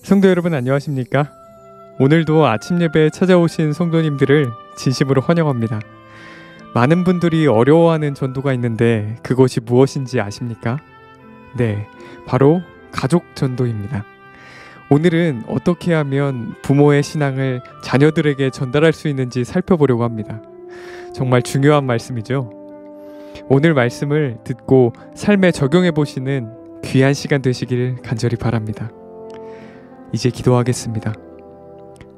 성도 여러분 안녕하십니까? 오늘도 아침 예배에 찾아오신 성도님들을 진심으로 환영합니다. 많은 분들이 어려워하는 전도가 있는데 그것이 무엇인지 아십니까? 네, 바로 가족 전도입니다. 오늘은 어떻게 하면 부모의 신앙을 자녀들에게 전달할 수 있는지 살펴보려고 합니다. 정말 중요한 말씀이죠. 오늘 말씀을 듣고 삶에 적용해 보시는 귀한 시간 되시길 간절히 바랍니다. 이제 기도하겠습니다.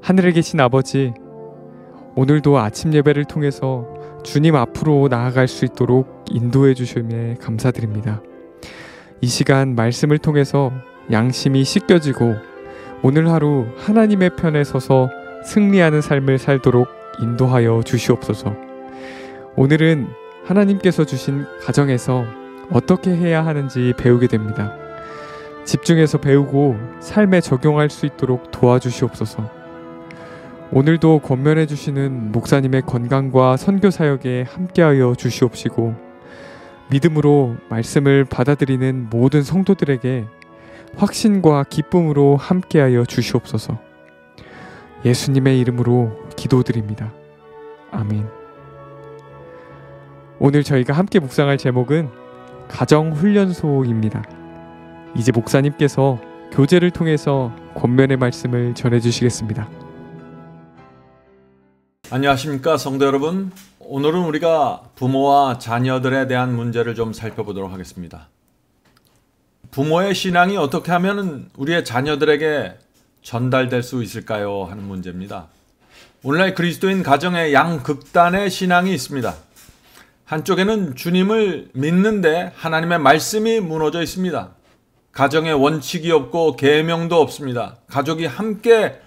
하늘에 계신 아버지, 오늘도 아침 예배를 통해서 주님 앞으로 나아갈 수 있도록 인도해 주심에 감사드립니다. 이 시간 말씀을 통해서 양심이 씻겨지고 오늘 하루 하나님의 편에 서서 승리하는 삶을 살도록 인도하여 주시옵소서. 오늘은 하나님께서 주신 가정에서 어떻게 해야 하는지 배우게 됩니다. 집중해서 배우고 삶에 적용할 수 있도록 도와주시옵소서. 오늘도 권면해 주시는 목사님의 건강과 선교 사역에 함께하여 주시옵시고 믿음으로 말씀을 받아들이는 모든 성도들에게 확신과 기쁨으로 함께하여 주시옵소서. 예수님의 이름으로 기도드립니다. 아멘. 오늘 저희가 함께 묵상할 제목은 가정훈련소입니다. 이제 목사님께서 교제를 통해서 권면의 말씀을 전해주시겠습니다. 안녕하십니까 성도 여러분. 오늘은 우리가 부모와 자녀들에 대한 문제를 좀 살펴보도록 하겠습니다. 부모의 신앙이 어떻게 하면 우리의 자녀들에게 전달될 수 있을까요? 하는 문제입니다. 오늘날 그리스도인 가정에 양극단의 신앙이 있습니다. 한쪽에는 주님을 믿는데 하나님의 말씀이 무너져 있습니다. 가정에 원칙이 없고 계명도 없습니다. 가족이 함께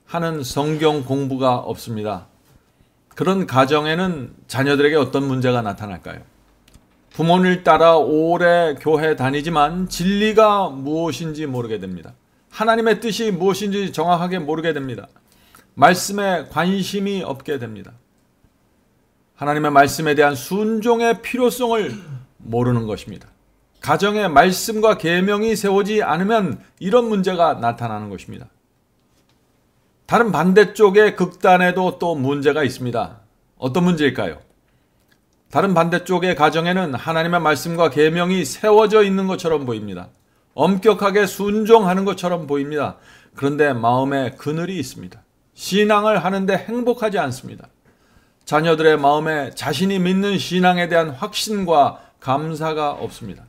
하는 성경 공부가 없습니다. 그런 가정에는 자녀들에게 어떤 문제가 나타날까요? 부모를 따라 오래 교회 다니지만 진리가 무엇인지 모르게 됩니다. 하나님의 뜻이 무엇인지 정확하게 모르게 됩니다. 말씀에 관심이 없게 됩니다. 하나님의 말씀에 대한 순종의 필요성을 모르는 것입니다. 가정에 말씀과 계명이 세워지지 않으면 이런 문제가 나타나는 것입니다. 다른 반대쪽의 극단에도 또 문제가 있습니다. 어떤 문제일까요? 다른 반대쪽의 가정에는 하나님의 말씀과 계명이 세워져 있는 것처럼 보입니다. 엄격하게 순종하는 것처럼 보입니다. 그런데 마음에 그늘이 있습니다. 신앙을 하는데 행복하지 않습니다. 자녀들의 마음에 자신이 믿는 신앙에 대한 확신과 감사가 없습니다.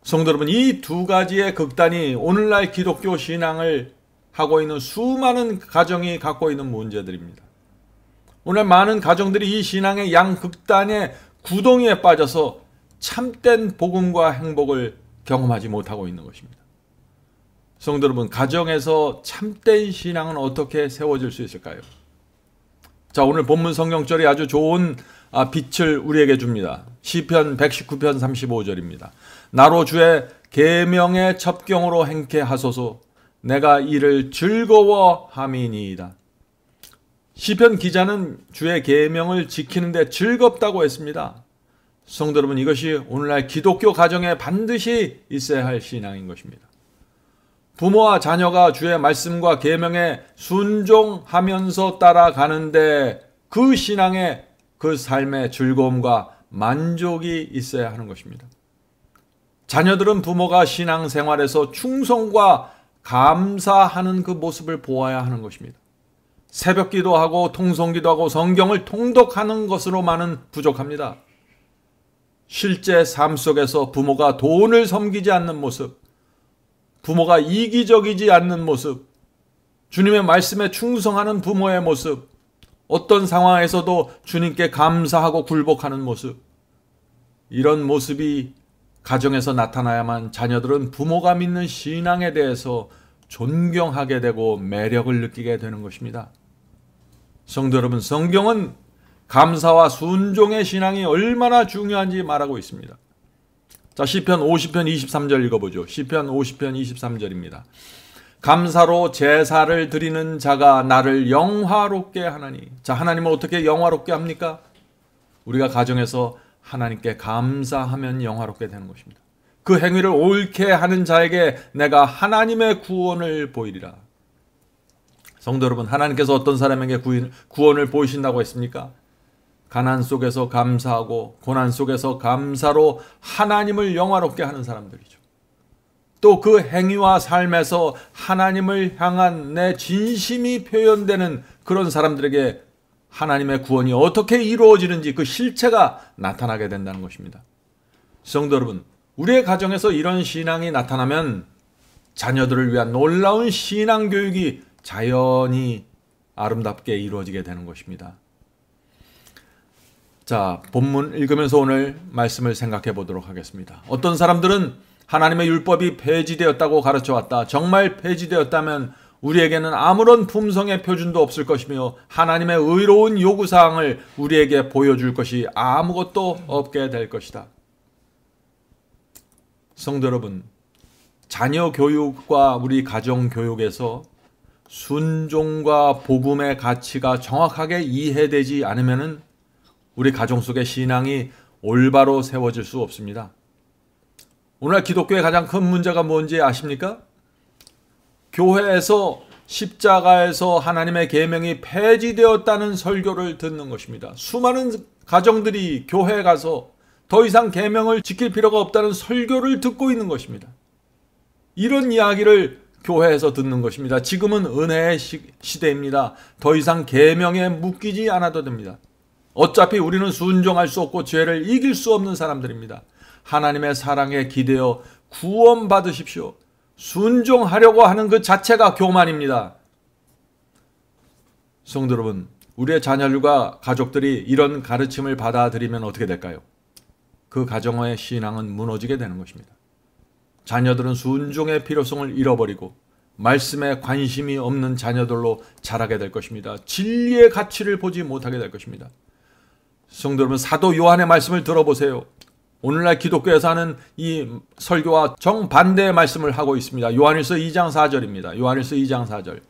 성도 여러분, 이 두 가지의 극단이 오늘날 기독교 신앙을 하고 있는 수많은 가정이 갖고 있는 문제들입니다. 오늘 많은 가정들이 이 신앙의 양극단의 구덩이에 빠져서 참된 복음과 행복을 경험하지 못하고 있는 것입니다. 성도 여러분, 가정에서 참된 신앙은 어떻게 세워질 수 있을까요? 자, 오늘 본문 성경절이 아주 좋은 빛을 우리에게 줍니다. 시편 119편 35절입니다. 나로 주의 계명의 첩경으로 행케 하소서. 내가 이를 즐거워함이니이다. 시편 기자는 주의 계명을 지키는데 즐겁다고 했습니다. 성도 여러분, 이것이 오늘날 기독교 가정에 반드시 있어야 할 신앙인 것입니다. 부모와 자녀가 주의 말씀과 계명에 순종하면서 따라가는데 그 신앙에 그 삶의 즐거움과 만족이 있어야 하는 것입니다. 자녀들은 부모가 신앙생활에서 충성과 감사하는 그 모습을 보아야 하는 것입니다. 새벽 기도하고 통성기도하고 성경을 통독하는 것으로만은 부족합니다. 실제 삶 속에서 부모가 돈을 섬기지 않는 모습, 부모가 이기적이지 않는 모습, 주님의 말씀에 충성하는 부모의 모습, 어떤 상황에서도 주님께 감사하고 굴복하는 모습, 이런 모습이 가정에서 나타나야만 자녀들은 부모가 믿는 신앙에 대해서 존경하게 되고 매력을 느끼게 되는 것입니다. 성도 여러분, 성경은 감사와 순종의 신앙이 얼마나 중요한지 말하고 있습니다. 자, 시편 50편 23절 읽어보죠. 시편 50편 23절입니다. 감사로 제사를 드리는 자가 나를 영화롭게 하나니. 자, 하나님은 어떻게 영화롭게 합니까? 우리가 가정에서 하나님께 감사하면 영화롭게 되는 것입니다. 그 행위를 옳게 하는 자에게 내가 하나님의 구원을 보이리라. 성도 여러분, 하나님께서 어떤 사람에게 구원을 보이신다고 했습니까? 가난 속에서 감사하고 고난 속에서 감사로 하나님을 영화롭게 하는 사람들이죠. 또 그 행위와 삶에서 하나님을 향한 내 진심이 표현되는 그런 사람들에게 하나님의 구원이 어떻게 이루어지는지 그 실체가 나타나게 된다는 것입니다. 성도 여러분, 우리의 가정에서 이런 신앙이 나타나면 자녀들을 위한 놀라운 신앙 교육이 자연히 아름답게 이루어지게 되는 것입니다. 자, 본문 읽으면서 오늘 말씀을 생각해 보도록 하겠습니다. 어떤 사람들은 하나님의 율법이 폐지되었다고 가르쳐 왔다. 정말 폐지되었다면 우리에게는 아무런 품성의 표준도 없을 것이며 하나님의 의로운 요구사항을 우리에게 보여줄 것이 아무것도 없게 될 것이다. 성도 여러분, 자녀 교육과 우리 가정 교육에서 순종과 복음의 가치가 정확하게 이해되지 않으면 우리 가정 속의 신앙이 올바로 세워질 수 없습니다. 오늘 기독교의 가장 큰 문제가 뭔지 아십니까? 교회에서 십자가에서 하나님의 계명이 폐지되었다는 설교를 듣는 것입니다. 수많은 가정들이 교회에 가서 더 이상 계명을 지킬 필요가 없다는 설교를 듣고 있는 것입니다. 이런 이야기를 교회에서 듣는 것입니다. 지금은 은혜의 시대입니다. 더 이상 계명에 묶이지 않아도 됩니다. 어차피 우리는 순종할 수 없고 죄를 이길 수 없는 사람들입니다. 하나님의 사랑에 기대어 구원받으십시오. 순종하려고 하는 그 자체가 교만입니다. 성도 여러분, 우리의 자녀들과 가족들이 이런 가르침을 받아들이면 어떻게 될까요? 그 가정의 신앙은 무너지게 되는 것입니다. 자녀들은 순종의 필요성을 잃어버리고 말씀에 관심이 없는 자녀들로 자라게 될 것입니다. 진리의 가치를 보지 못하게 될 것입니다. 성도 여러분, 사도 요한의 말씀을 들어보세요. 오늘날 기독교에서 하는 이 설교와 정반대의 말씀을 하고 있습니다. 요한일서 2장 4절입니다. 요한일서 2장 4절.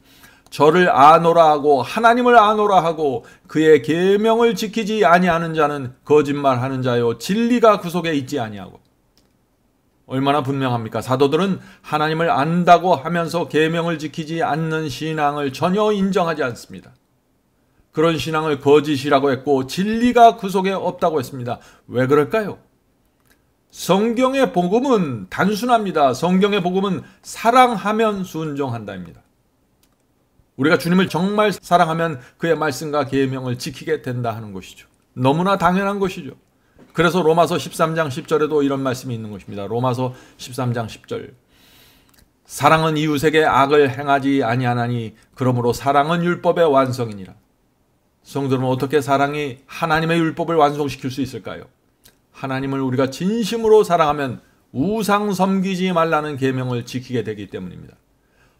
저를 아노라 하고 하나님을 아노라 하고 그의 계명을 지키지 아니하는 자는 거짓말하는 자요 진리가 그 속에 있지 아니하고. 얼마나 분명합니까? 사도들은 하나님을 안다고 하면서 계명을 지키지 않는 신앙을 전혀 인정하지 않습니다. 그런 신앙을 거짓이라고 했고 진리가 그 속에 없다고 했습니다. 왜 그럴까요? 성경의 복음은 단순합니다. 성경의 복음은 사랑하면 순종한다입니다. 우리가 주님을 정말 사랑하면 그의 말씀과 계명을 지키게 된다 하는 것이죠. 너무나 당연한 것이죠. 그래서 로마서 13장 10절에도 이런 말씀이 있는 것입니다. 로마서 13장 10절. 사랑은 이웃에게 악을 행하지 아니하나니 그러므로 사랑은 율법의 완성이니라. 성도는 어떻게 사랑이 하나님의 율법을 완성시킬 수 있을까요? 하나님을 우리가 진심으로 사랑하면 우상 섬기지 말라는 계명을 지키게 되기 때문입니다.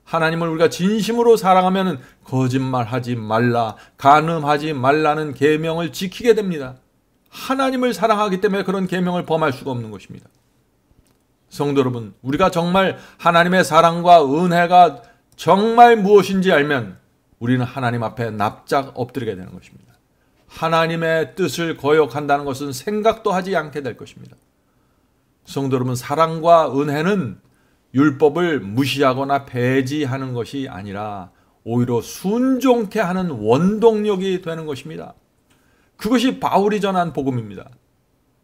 하나님을 우리가 진심으로 사랑하면 거짓말하지 말라, 간음하지 말라는 계명을 지키게 됩니다. 하나님을 사랑하기 때문에 그런 계명을 범할 수가 없는 것입니다. 성도 여러분, 우리가 정말 하나님의 사랑과 은혜가 정말 무엇인지 알면 우리는 하나님 앞에 납작 엎드리게 되는 것입니다. 하나님의 뜻을 거역한다는 것은 생각도 하지 않게 될 것입니다. 성도 여러분, 사랑과 은혜는 율법을 무시하거나 배제하는 것이 아니라 오히려 순종케 하는 원동력이 되는 것입니다. 그것이 바울이 전한 복음입니다.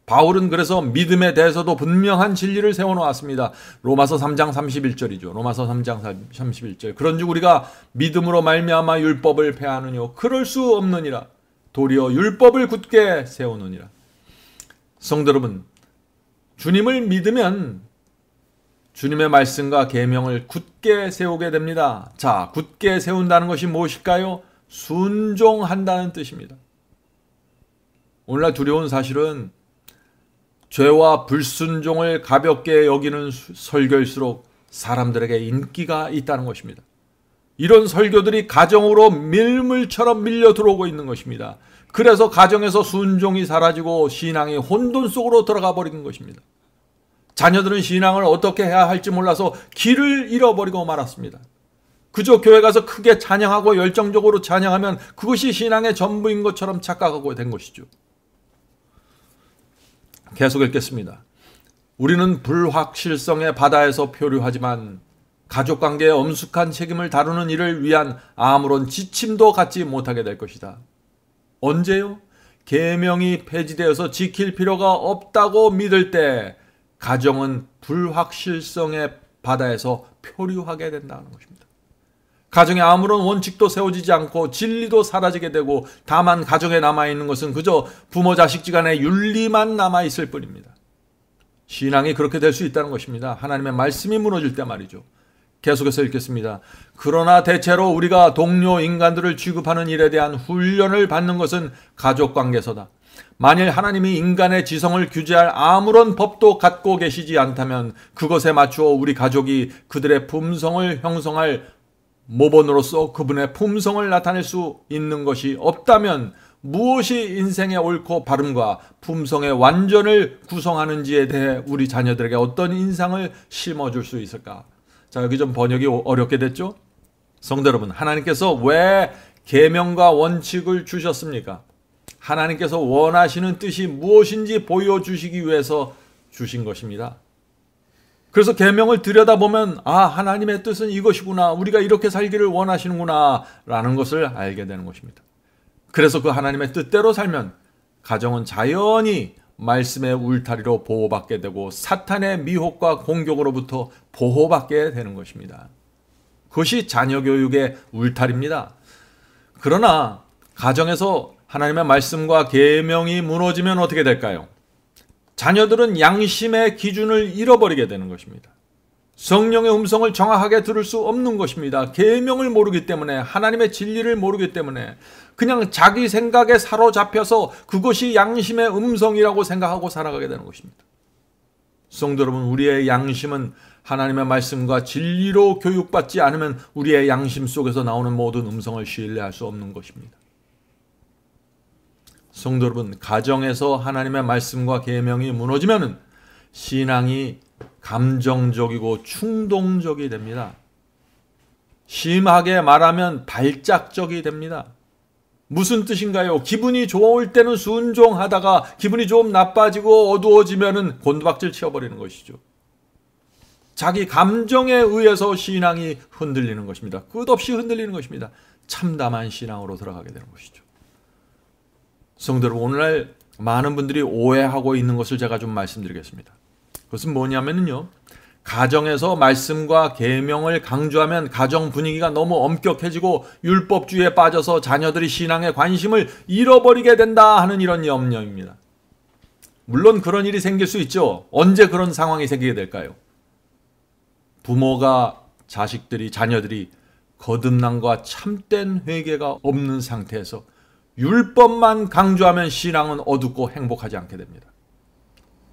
바울은 그래서 믿음에 대해서도 분명한 진리를 세워놓았습니다. 로마서 3장 31절이죠. 로마서 3장 31절. 그런즉 우리가 믿음으로 말미암아 율법을 폐하느뇨 그럴 수 없느니라. 도리어 율법을 굳게 세우느니라. 성도 여러분, 주님을 믿으면 주님의 말씀과 계명을 굳게 세우게 됩니다. 자, 굳게 세운다는 것이 무엇일까요? 순종한다는 뜻입니다. 오늘날 두려운 사실은 죄와 불순종을 가볍게 여기는 설교일수록 사람들에게 인기가 있다는 것입니다. 이런 설교들이 가정으로 밀물처럼 밀려 들어오고 있는 것입니다. 그래서 가정에서 순종이 사라지고 신앙이 혼돈 속으로 들어가 버리는 것입니다. 자녀들은 신앙을 어떻게 해야 할지 몰라서 길을 잃어버리고 말았습니다. 그저 교회 가서 크게 찬양하고 열정적으로 찬양하면 그것이 신앙의 전부인 것처럼 착각하고 된 것이죠. 계속 읽겠습니다. 우리는 불확실성의 바다에서 표류하지만 가족관계의 엄숙한 책임을 다루는 일을 위한 아무런 지침도 갖지 못하게 될 것이다. 언제요? 계명이 폐지되어서 지킬 필요가 없다고 믿을 때 가정은 불확실성의 바다에서 표류하게 된다는 것입니다. 가정에 아무런 원칙도 세워지지 않고 진리도 사라지게 되고 다만 가정에 남아있는 것은 그저 부모 자식지간의 윤리만 남아있을 뿐입니다. 신앙이 그렇게 될 수 있다는 것입니다. 하나님의 말씀이 무너질 때 말이죠. 계속해서 읽겠습니다. 그러나 대체로 우리가 동료 인간들을 취급하는 일에 대한 훈련을 받는 것은 가족관계에서다. 만일 하나님이 인간의 지성을 규제할 아무런 법도 갖고 계시지 않다면 그것에 맞추어 우리 가족이 그들의 품성을 형성할 모본으로서 그분의 품성을 나타낼 수 있는 것이 없다면 무엇이 인생의 옳고 바름과 품성의 완전을 구성하는지에 대해 우리 자녀들에게 어떤 인상을 심어줄 수 있을까? 자, 여기 좀 번역이 어렵게 됐죠? 성도 여러분, 하나님께서 왜 계명과 원칙을 주셨습니까? 하나님께서 원하시는 뜻이 무엇인지 보여주시기 위해서 주신 것입니다. 그래서 계명을 들여다보면 하나님의 뜻은 이것이구나, 우리가 이렇게 살기를 원하시는구나 라는 것을 알게 되는 것입니다. 그래서 그 하나님의 뜻대로 살면 가정은 자연히 말씀의 울타리로 보호받게 되고 사탄의 미혹과 공격으로부터 보호받게 되는 것입니다. 그것이 자녀 교육의 울타리입니다. 그러나 가정에서 하나님의 말씀과 계명이 무너지면 어떻게 될까요? 자녀들은 양심의 기준을 잃어버리게 되는 것입니다. 성령의 음성을 정확하게 들을 수 없는 것입니다. 계명을 모르기 때문에, 하나님의 진리를 모르기 때문에 그냥 자기 생각에 사로잡혀서 그것이 양심의 음성이라고 생각하고 살아가게 되는 것입니다. 성도 여러분, 우리의 양심은 하나님의 말씀과 진리로 교육받지 않으면 우리의 양심 속에서 나오는 모든 음성을 신뢰할 수 없는 것입니다. 성도 여러분, 가정에서 하나님의 말씀과 계명이 무너지면 신앙이 감정적이고 충동적이 됩니다. 심하게 말하면 발작적이 됩니다. 무슨 뜻인가요? 기분이 좋을 때는 순종하다가 기분이 좀 나빠지고 어두워지면 곤두박질 치워버리는 것이죠. 자기 감정에 의해서 신앙이 흔들리는 것입니다. 끝없이 흔들리는 것입니다. 참담한 신앙으로 들어가게 되는 것이죠. 성도 여러분, 오늘날 많은 분들이 오해하고 있는 것을 제가 좀 말씀드리겠습니다. 그것은 뭐냐면요, 가정에서 말씀과 계명을 강조하면 가정 분위기가 너무 엄격해지고 율법주의에 빠져서 자녀들이 신앙에 관심을 잃어버리게 된다 하는 이런 염려입니다. 물론 그런 일이 생길 수 있죠. 언제 그런 상황이 생기게 될까요? 부모가 자녀들이 거듭남과 참된 회개가 없는 상태에서 율법만 강조하면 신앙은 어둡고 행복하지 않게 됩니다.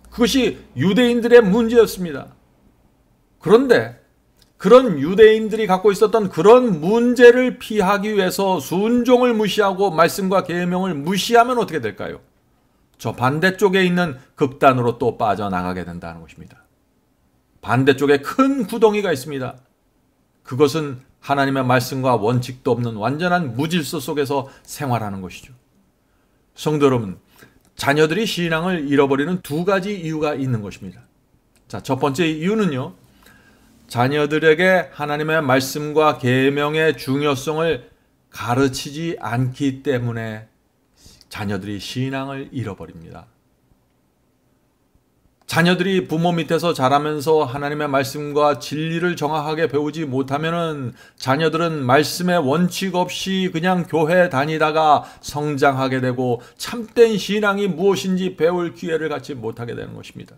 그것이 유대인들의 문제였습니다. 그런데 그런 유대인들이 갖고 있었던 그런 문제를 피하기 위해서 순종을 무시하고 말씀과 계명을 무시하면 어떻게 될까요? 저 반대쪽에 있는 극단으로 또 빠져나가게 된다는 것입니다. 반대쪽에 큰 구덩이가 있습니다. 그것은 하나님의 말씀과 원칙도 없는 완전한 무질서 속에서 생활하는 것이죠. 성도 여러분, 자녀들이 신앙을 잃어버리는 두 가지 이유가 있는 것입니다. 자, 첫 번째 이유는요, 자녀들에게 하나님의 말씀과 계명의 중요성을 가르치지 않기 때문에 자녀들이 신앙을 잃어버립니다. 자녀들이 부모 밑에서 자라면서 하나님의 말씀과 진리를 정확하게 배우지 못하면은 자녀들은 말씀의 원칙 없이 그냥 교회 다니다가 성장하게 되고 참된 신앙이 무엇인지 배울 기회를 갖지 못하게 되는 것입니다.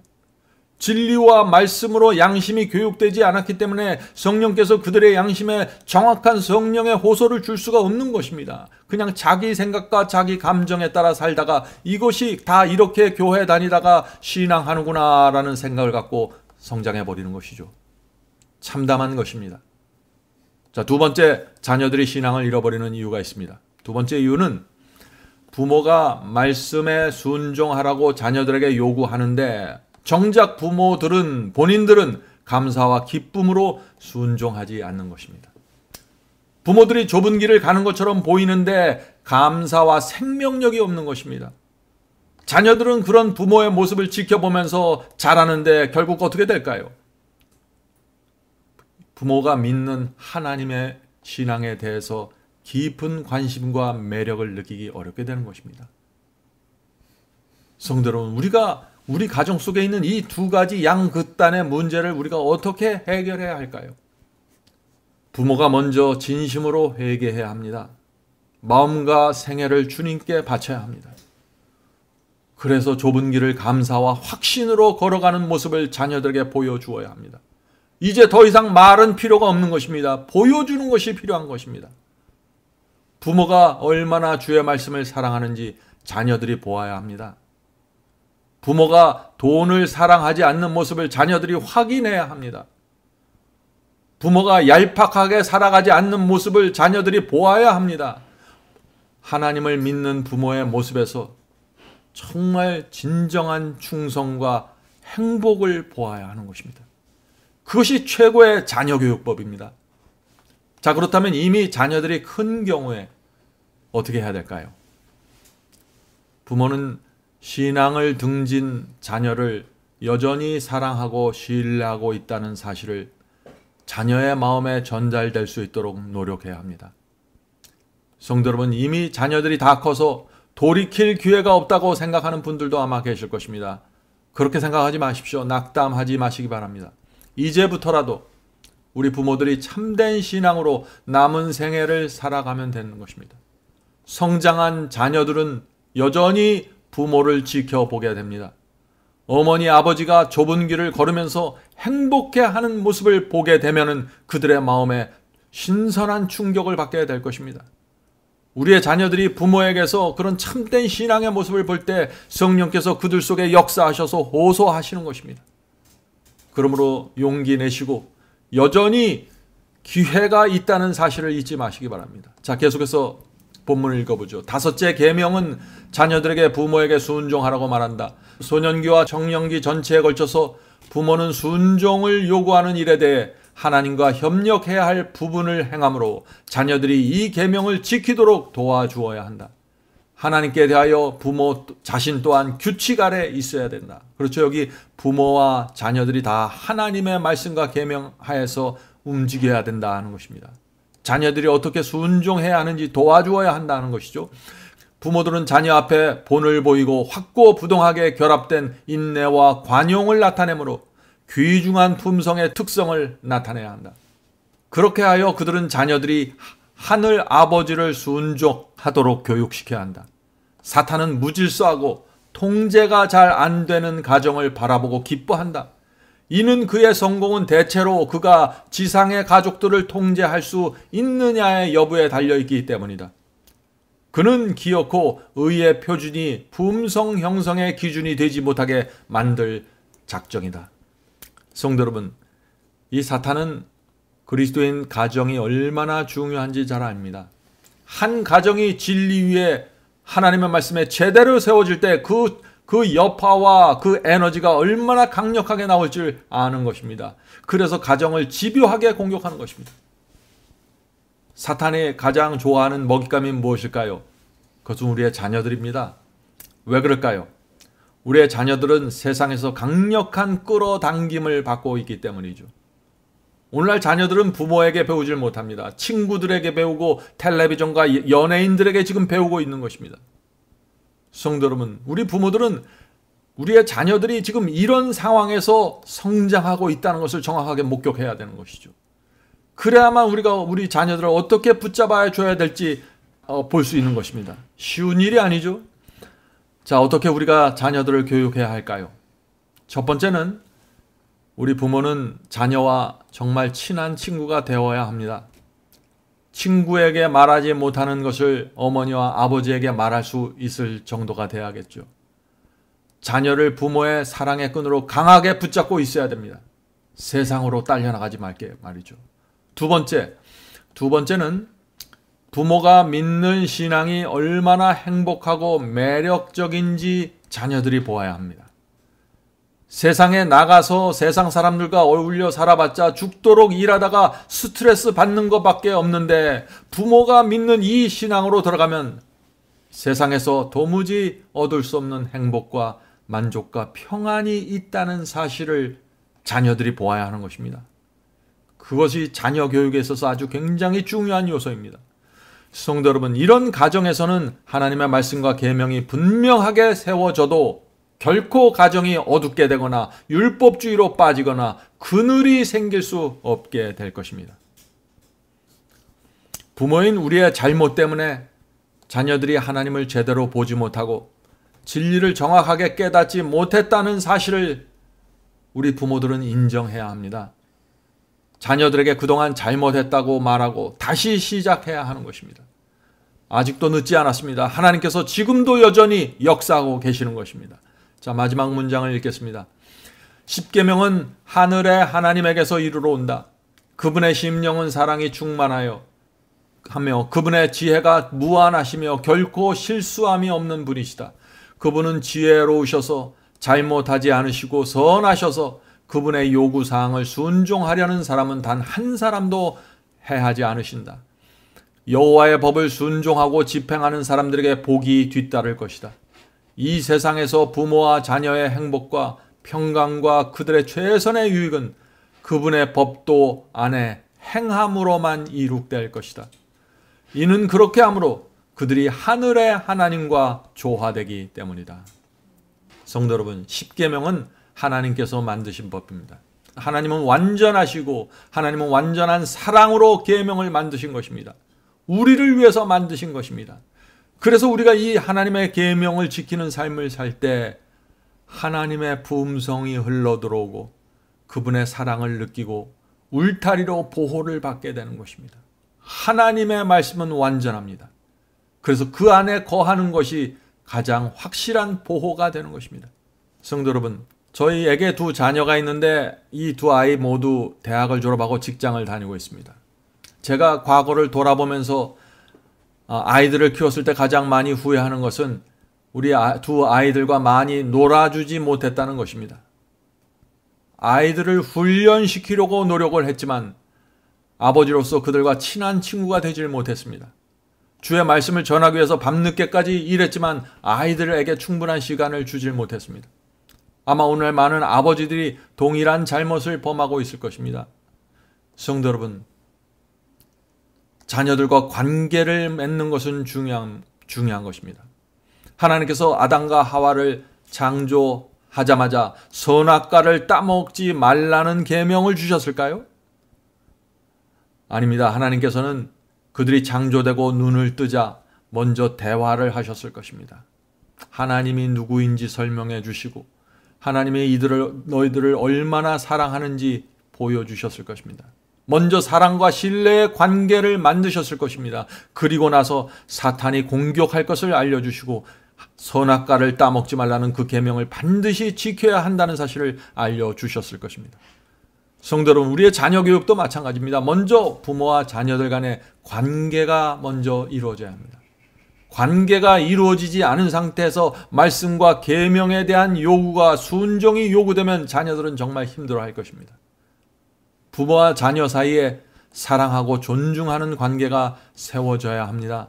진리와 말씀으로 양심이 교육되지 않았기 때문에 성령께서 그들의 양심에 정확한 성령의 호소를 줄 수가 없는 것입니다. 그냥 자기 생각과 자기 감정에 따라 살다가 이것이 다 이렇게 교회 다니다가 신앙하는구나 라는 생각을 갖고 성장해버리는 것이죠. 참담한 것입니다. 자, 두 번째, 자녀들이 신앙을 잃어버리는 이유가 있습니다. 두 번째 이유는 부모가 말씀에 순종하라고 자녀들에게 요구하는데 정작 본인들은 감사와 기쁨으로 순종하지 않는 것입니다. 부모들이 좁은 길을 가는 것처럼 보이는데 감사와 생명력이 없는 것입니다. 자녀들은 그런 부모의 모습을 지켜보면서 자라는데 결국 어떻게 될까요? 부모가 믿는 하나님의 신앙에 대해서 깊은 관심과 매력을 느끼기 어렵게 되는 것입니다. 성도 여러분, 우리가 우리 가정 속에 있는 이 두 가지 양극단의 문제를 우리가 어떻게 해결해야 할까요? 부모가 먼저 진심으로 회개해야 합니다. 마음과 생애를 주님께 바쳐야 합니다. 그래서 좁은 길을 감사와 확신으로 걸어가는 모습을 자녀들에게 보여주어야 합니다. 이제 더 이상 말은 필요가 없는 것입니다. 보여주는 것이 필요한 것입니다. 부모가 얼마나 주의 말씀을 사랑하는지 자녀들이 보아야 합니다. 부모가 돈을 사랑하지 않는 모습을 자녀들이 확인해야 합니다. 부모가 얄팍하게 살아가지 않는 모습을 자녀들이 보아야 합니다. 하나님을 믿는 부모의 모습에서 정말 진정한 충성과 행복을 보아야 하는 것입니다. 그것이 최고의 자녀교육법입니다. 자, 그렇다면 이미 자녀들이 큰 경우에 어떻게 해야 될까요? 부모는 신앙을 등진 자녀를 여전히 사랑하고 신뢰하고 있다는 사실을 자녀의 마음에 전달될 수 있도록 노력해야 합니다. 성도 여러분, 이미 자녀들이 다 커서 돌이킬 기회가 없다고 생각하는 분들도 아마 계실 것입니다. 그렇게 생각하지 마십시오. 낙담하지 마시기 바랍니다. 이제부터라도 우리 부모들이 참된 신앙으로 남은 생애를 살아가면 되는 것입니다. 성장한 자녀들은 여전히 부모를 지켜보게 됩니다. 어머니, 아버지가 좁은 길을 걸으면서 행복해하는 모습을 보게 되면 그들의 마음에 신선한 충격을 받게 될 것입니다. 우리의 자녀들이 부모에게서 그런 참된 신앙의 모습을 볼 때 성령께서 그들 속에 역사하셔서 호소하시는 것입니다. 그러므로 용기 내시고 여전히 기회가 있다는 사실을 잊지 마시기 바랍니다. 자, 계속해서 본문을 읽어보죠. 5째 계명은 자녀들에게 부모에게 순종하라고 말한다. 소년기와 청년기 전체에 걸쳐서 부모는 순종을 요구하는 일에 대해 하나님과 협력해야 할 부분을 행함으로 자녀들이 이 계명을 지키도록 도와주어야 한다. 하나님께 대하여 부모 자신 또한 규칙 아래 있어야 된다. 그렇죠. 여기 부모와 자녀들이 다 하나님의 말씀과 계명 하에서 움직여야 된다 하는 것입니다. 자녀들이 어떻게 순종해야 하는지 도와주어야 한다는 것이죠. 부모들은 자녀 앞에 본을 보이고 확고부동하게 결합된 인내와 관용을 나타내므로 귀중한 품성의 특성을 나타내야 한다. 그렇게 하여 그들은 자녀들이 하늘 아버지를 순종하도록 교육시켜야 한다. 사탄은 무질서하고 통제가 잘 안 되는 가정을 바라보고 기뻐한다. 이는 그의 성공은 대체로 그가 지상의 가족들을 통제할 수 있느냐의 여부에 달려있기 때문이다. 그는 기어코 의의 표준이 품성 형성의 기준이 되지 못하게 만들 작정이다. 성도 여러분, 이 사탄은 그리스도인 가정이 얼마나 중요한지 잘 압니다. 한 가정이 진리 위에 하나님의 말씀에 제대로 세워질 때 그 여파와 그 에너지가 얼마나 강력하게 나올 줄 아는 것입니다. 그래서 가정을 집요하게 공격하는 것입니다. 사탄이 가장 좋아하는 먹잇감이 무엇일까요? 그것은 우리의 자녀들입니다. 왜 그럴까요? 우리의 자녀들은 세상에서 강력한 끌어당김을 받고 있기 때문이죠. 오늘날 자녀들은 부모에게 배우질 못합니다. 친구들에게 배우고 텔레비전과 연예인들에게 지금 배우고 있는 것입니다. 성도 여러분, 우리 부모들은 우리의 자녀들이 지금 이런 상황에서 성장하고 있다는 것을 정확하게 목격해야 되는 것이죠. 그래야만 우리가 우리 자녀들을 어떻게 붙잡아 줘야 될지 볼 수 있는 것입니다. 쉬운 일이 아니죠. 자, 어떻게 우리가 자녀들을 교육해야 할까요? 첫 번째는 우리 부모는 자녀와 정말 친한 친구가 되어야 합니다. 친구에게 말하지 못하는 것을 어머니와 아버지에게 말할 수 있을 정도가 돼야겠죠. 자녀를 부모의 사랑의 끈으로 강하게 붙잡고 있어야 됩니다. 세상으로 딸려나가지 말게 말이죠. 두 번째는 부모가 믿는 신앙이 얼마나 행복하고 매력적인지 자녀들이 보아야 합니다. 세상에 나가서 세상 사람들과 어울려 살아봤자 죽도록 일하다가 스트레스 받는 것밖에 없는데 부모가 믿는 이 신앙으로 들어가면 세상에서 도무지 얻을 수 없는 행복과 만족과 평안이 있다는 사실을 자녀들이 보아야 하는 것입니다. 그것이 자녀 교육에 있어서 아주 굉장히 중요한 요소입니다. 성도 여러분, 이런 가정에서는 하나님의 말씀과 계명이 분명하게 세워져도 결코 가정이 어둡게 되거나 율법주의로 빠지거나 그늘이 생길 수 없게 될 것입니다. 부모인 우리의 잘못 때문에 자녀들이 하나님을 제대로 보지 못하고 진리를 정확하게 깨닫지 못했다는 사실을 우리 부모들은 인정해야 합니다. 자녀들에게 그동안 잘못했다고 말하고 다시 시작해야 하는 것입니다. 아직도 늦지 않았습니다. 하나님께서 지금도 여전히 역사하고 계시는 것입니다. 자, 마지막 문장을 읽겠습니다. 십계명은 하늘의 하나님에게서 이르러 온다. 그분의 심령은 사랑이 충만하여 하며 그분의 지혜가 무한하시며 결코 실수함이 없는 분이시다. 그분은 지혜로우셔서 잘못하지 않으시고 선하셔서 그분의 요구사항을 순종하려는 사람은 단 한 사람도 해하지 않으신다. 여호와의 법을 순종하고 집행하는 사람들에게 복이 뒤따를 것이다. 이 세상에서 부모와 자녀의 행복과 평강과 그들의 최선의 유익은 그분의 법도 안에 행함으로만 이룩될 것이다. 이는 그렇게 하므로 그들이 하늘의 하나님과 조화되기 때문이다. 성도 여러분, 십계명은 하나님께서 만드신 법입니다. 하나님은 완전하시고 하나님은 완전한 사랑으로 계명을 만드신 것입니다. 우리를 위해서 만드신 것입니다. 그래서 우리가 이 하나님의 계명을 지키는 삶을 살 때 하나님의 품성이 흘러들어오고 그분의 사랑을 느끼고 울타리로 보호를 받게 되는 것입니다. 하나님의 말씀은 완전합니다. 그래서 그 안에 거하는 것이 가장 확실한 보호가 되는 것입니다. 성도 여러분, 저희에게 두 자녀가 있는데 이 두 아이 모두 대학을 졸업하고 직장을 다니고 있습니다. 제가 과거를 돌아보면서 아이들을 키웠을 때 가장 많이 후회하는 것은 우리 두 아이들과 많이 놀아주지 못했다는 것입니다. 아이들을 훈련시키려고 노력을 했지만 아버지로서 그들과 친한 친구가 되질 못했습니다. 주의 말씀을 전하기 위해서 밤늦게까지 일했지만 아이들에게 충분한 시간을 주질 못했습니다. 아마 오늘 많은 아버지들이 동일한 잘못을 범하고 있을 것입니다. 성도 여러분, 자녀들과 관계를 맺는 것은 중요한 것입니다. 하나님께서 아담과 하와를 창조하자마자 선악과를 따먹지 말라는 계명을 주셨을까요? 아닙니다. 하나님께서는 그들이 창조되고 눈을 뜨자 먼저 대화를 하셨을 것입니다. 하나님이 누구인지 설명해 주시고 하나님이 너희들을 얼마나 사랑하는지 보여주셨을 것입니다. 먼저 사랑과 신뢰의 관계를 만드셨을 것입니다. 그리고 나서 사탄이 공격할 것을 알려주시고 선악과를 따먹지 말라는 그 계명을 반드시 지켜야 한다는 사실을 알려주셨을 것입니다. 성도 여러분, 우리의 자녀 교육도 마찬가지입니다. 먼저 부모와 자녀들 간의 관계가 먼저 이루어져야 합니다. 관계가 이루어지지 않은 상태에서 말씀과 계명에 대한 요구가 순종이 요구되면 자녀들은 정말 힘들어할 것입니다. 부모와 자녀 사이에 사랑하고 존중하는 관계가 세워져야 합니다.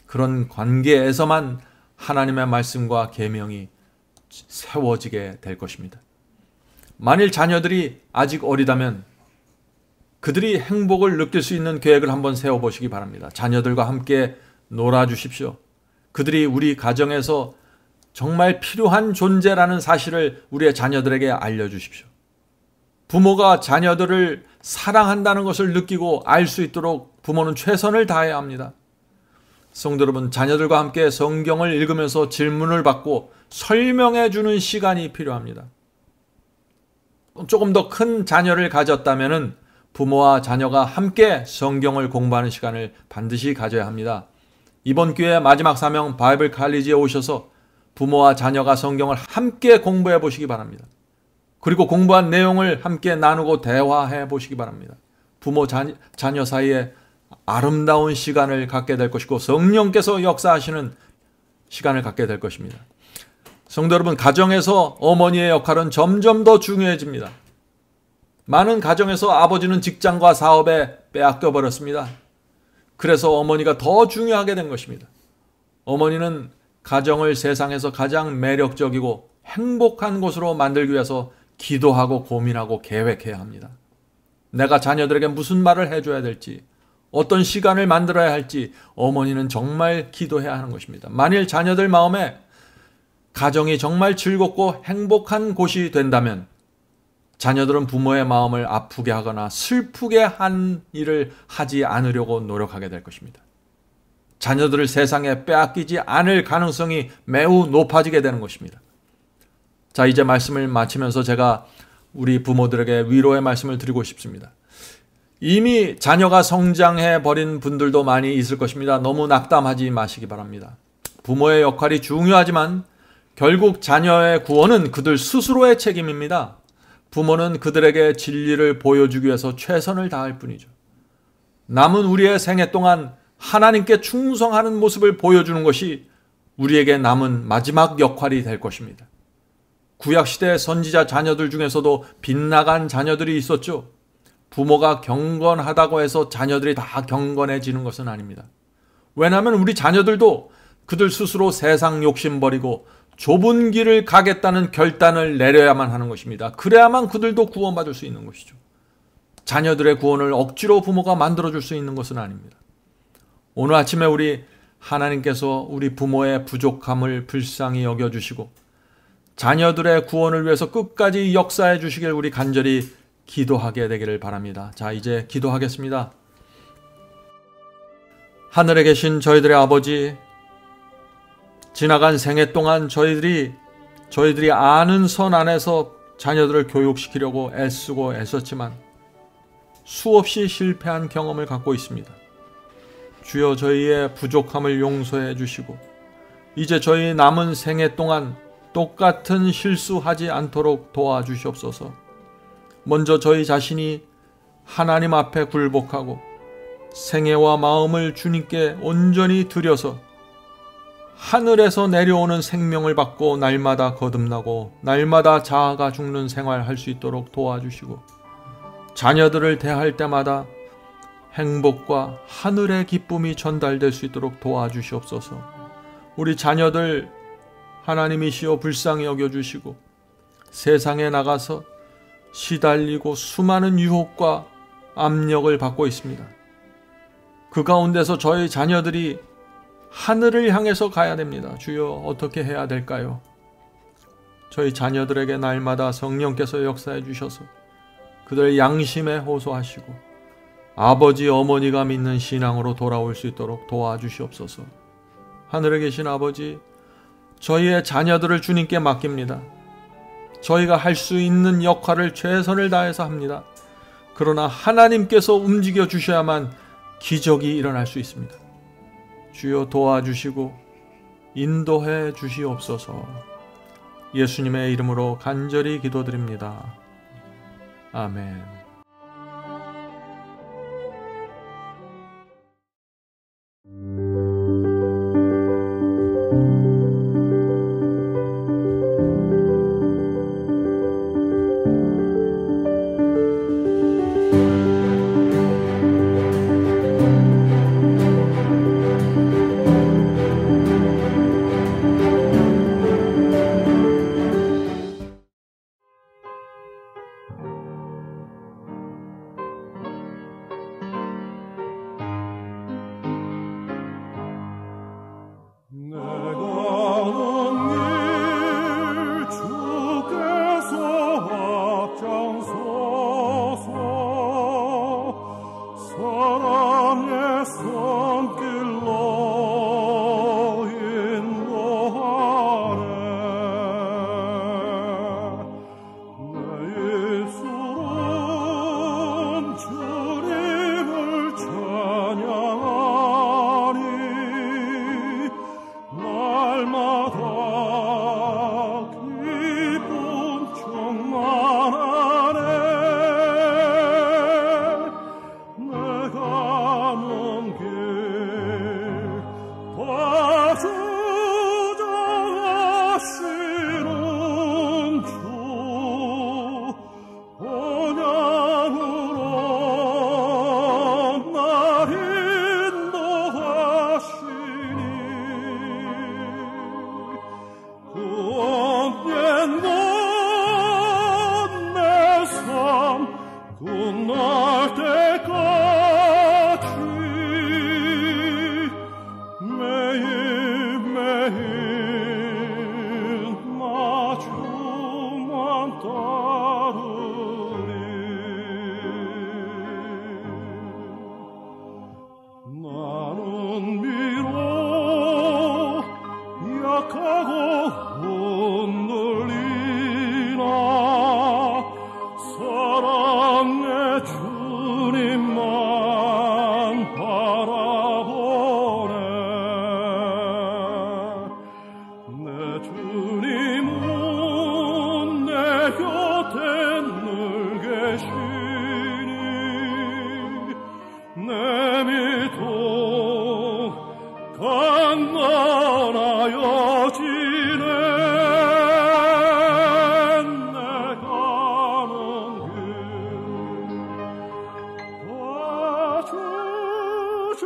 그런 관계에서만 하나님의 말씀과 계명이 세워지게 될 것입니다. 만일 자녀들이 아직 어리다면 그들이 행복을 느낄 수 있는 계획을 한번 세워보시기 바랍니다. 자녀들과 함께 놀아주십시오. 그들이 우리 가정에서 정말 필요한 존재라는 사실을 우리의 자녀들에게 알려주십시오. 부모가 자녀들을 사랑한다는 것을 느끼고 알 수 있도록 부모는 최선을 다해야 합니다. 성도 여러분, 자녀들과 함께 성경을 읽으면서 질문을 받고 설명해 주는 시간이 필요합니다. 조금 더 큰 자녀를 가졌다면 부모와 자녀가 함께 성경을 공부하는 시간을 반드시 가져야 합니다. 이번 기회에 마지막 사명 바이블 칼리지에 오셔서 부모와 자녀가 성경을 함께 공부해 보시기 바랍니다. 그리고 공부한 내용을 함께 나누고 대화해 보시기 바랍니다. 부모 자녀 사이에 아름다운 시간을 갖게 될 것이고 성령께서 역사하시는 시간을 갖게 될 것입니다. 성도 여러분, 가정에서 어머니의 역할은 점점 더 중요해집니다. 많은 가정에서 아버지는 직장과 사업에 빼앗겨 버렸습니다. 그래서 어머니가 더 중요하게 된 것입니다. 어머니는 가정을 세상에서 가장 매력적이고 행복한 곳으로 만들기 위해서 기도하고 고민하고 계획해야 합니다. 내가 자녀들에게 무슨 말을 해줘야 될지, 어떤 시간을 만들어야 할지 어머니는 정말 기도해야 하는 것입니다. 만일 자녀들 마음에 가정이 정말 즐겁고 행복한 곳이 된다면 자녀들은 부모의 마음을 아프게 하거나 슬프게 한 일을 하지 않으려고 노력하게 될 것입니다. 자녀들을 세상에 빼앗기지 않을 가능성이 매우 높아지게 되는 것입니다. 자, 이제 말씀을 마치면서 제가 우리 부모들에게 위로의 말씀을 드리고 싶습니다. 이미 자녀가 성장해 버린 분들도 많이 있을 것입니다. 너무 낙담하지 마시기 바랍니다. 부모의 역할이 중요하지만 결국 자녀의 구원은 그들 스스로의 책임입니다. 부모는 그들에게 진리를 보여주기 위해서 최선을 다할 뿐이죠. 남은 우리의 생애 동안 하나님께 충성하는 모습을 보여주는 것이 우리에게 남은 마지막 역할이 될 것입니다. 구약시대 선지자 자녀들 중에서도 빗나간 자녀들이 있었죠. 부모가 경건하다고 해서 자녀들이 다 경건해지는 것은 아닙니다. 왜냐하면 우리 자녀들도 그들 스스로 세상 욕심 버리고 좁은 길을 가겠다는 결단을 내려야만 하는 것입니다. 그래야만 그들도 구원받을 수 있는 것이죠. 자녀들의 구원을 억지로 부모가 만들어줄 수 있는 것은 아닙니다. 오늘 아침에 우리 하나님께서 우리 부모의 부족함을 불쌍히 여겨주시고 자녀들의 구원을 위해서 끝까지 역사해 주시길 우리 간절히 기도하게 되기를 바랍니다. 자, 이제 기도하겠습니다. 하늘에 계신 저희들의 아버지, 지나간 생애 동안 저희들이 아는 선 안에서 자녀들을 교육시키려고 애쓰고 애썼지만 수없이 실패한 경험을 갖고 있습니다. 주여, 저희의 부족함을 용서해 주시고 이제 저희 남은 생애 동안 똑같은 실수하지 않도록 도와주시옵소서. 먼저 저희 자신이 하나님 앞에 굴복하고 생애와 마음을 주님께 온전히 드려서 하늘에서 내려오는 생명을 받고 날마다 거듭나고 날마다 자아가 죽는 생활할 수 있도록 도와주시고 자녀들을 대할 때마다 행복과 하늘의 기쁨이 전달될 수 있도록 도와주시옵소서. 우리 자녀들 하나님이시여 불쌍히 여겨주시고 세상에 나가서 시달리고 수많은 유혹과 압력을 받고 있습니다. 그 가운데서 저희 자녀들이 하늘을 향해서 가야 됩니다. 주여, 어떻게 해야 될까요? 저희 자녀들에게 날마다 성령께서 역사해 주셔서 그들 양심에 호소하시고 아버지 어머니가 믿는 신앙으로 돌아올 수 있도록 도와주시옵소서. 하늘에 계신 아버지, 저희의 자녀들을 주님께 맡깁니다. 저희가 할 수 있는 역할을 최선을 다해서 합니다. 그러나 하나님께서 움직여 주셔야만 기적이 일어날 수 있습니다. 주여, 도와주시고 인도해 주시옵소서. 예수님의 이름으로 간절히 기도드립니다. 아멘. 강건하여 지내 내 가는 길 다 주자